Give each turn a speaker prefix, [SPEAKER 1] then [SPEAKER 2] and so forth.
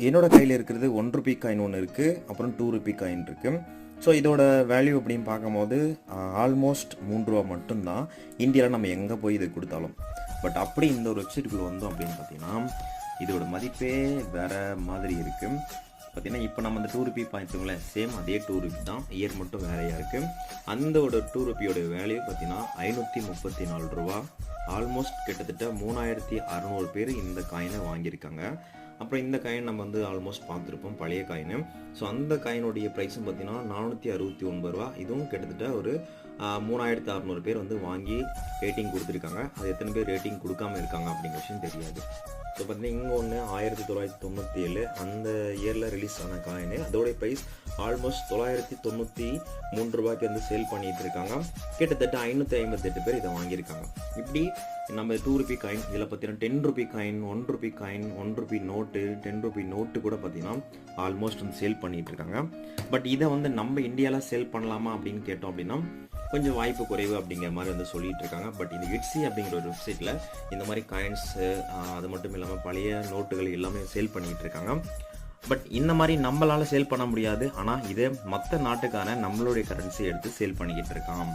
[SPEAKER 1] என்னோட கையில் இருக்கிறது 1 ரூபி காயின் ஒன்று இருக்குது, அப்புறம் 2 ரூபி காயின் இருக்குது. ஸோ இதோட வேல்யூ அப்படின்னு பார்க்கும்போது ஆல்மோஸ்ட் 3 ரூபா மட்டும்தான் இந்தியாவில் நம்ம எங்கே போய் இது கொடுத்தாலும். பட் அப்படி இந்த ஒரு வெப்சைட்டுக்குள்ளே வந்தோம் அப்படின்னு பார்த்தீங்கன்னா இதோட மதிப்பே வேறு மாதிரி இருக்குது. பார்த்தீங்கன்னா இப்போ நம்ம அந்த 2 ரூபி பார்த்துங்களேன், சேம் அதே 2 ரூபி தான், இயர் மட்டும் வேறையாக இருக்குது. அந்தோட 2 ரூபியோட வேல்யூ பார்த்தீங்கன்னா 534 ரூபா. ஆல்மோஸ்ட் கிட்டத்தட்ட 3600 பேர் இந்த காயினை வாங்கியிருக்காங்க. அப்புறம் இந்த காயின் நம்ம வந்து ஆல்மோஸ்ட் பார்த்துருப்போம், பழைய காயின். ஸோ அந்த காயினுடைய ப்ரைஸும் பார்த்தீங்கன்னா 469 ரூபா. இதுவும் கிட்டத்தட்ட ஒரு 3600 பேர் வந்து வாங்கி ரேட்டிங் கொடுத்துருக்காங்க. அது எத்தனை பேர் ரேட்டிங் கொடுக்காம இருக்காங்க அப்படிங்கிற விஷயம் தெரியாது. ஸோ பார்த்தீங்கன்னா இங்கே ஒன்று 1997 அந்த இயரில் ரிலீஸ் ஆன காயின், அதோடைய ப்ரைஸ் ஆல்மோஸ்ட் 993 ரூபாய்க்கு வந்து சேல் பண்ணிகிட்டு இருக்காங்க. கிட்டத்தட்ட 558 பேர் இதை வாங்கியிருக்காங்க. இப்படி நம்ம 2 ரூபி காயின், இதில் பார்த்தீங்கன்னா 10 Ruby coin, 1 Ruby coin, 1 Ruby note, 10 Ruby note கூட பார்த்தீங்கன்னா ஆல்மோஸ்ட் வந்து சேல் பண்ணிகிட்டு இருக்காங்க. பட் இதை வந்து நம்ம இந்தியாவில் சேல் பண்ணலாமா அப்படின்னு கேட்டோம் அப்படின்னா கொஞ்சம் வாய்ப்பு குறைவு அப்படிங்கிற மாதிரி வந்து சொல்லிட்டு இருக்காங்க. பட் இந்த Etsy அப்படிங்கிற ஒரு வெப்சைட்டில் இந்த மாதிரி காயின்ஸு, அது மட்டும் இல்லாமல் பழைய நோட்டுகள் எல்லாமே சேல் பண்ணிகிட்டு இருக்காங்க. பட் இந்த மாதிரி நம்மளால் சேல் பண்ண முடியாது, ஆனால் இதை மற்ற நாட்டுக்கான நம்மளுடைய கரன்சி எடுத்து சேல் பண்ணிக்கிட்டு இருக்கான்.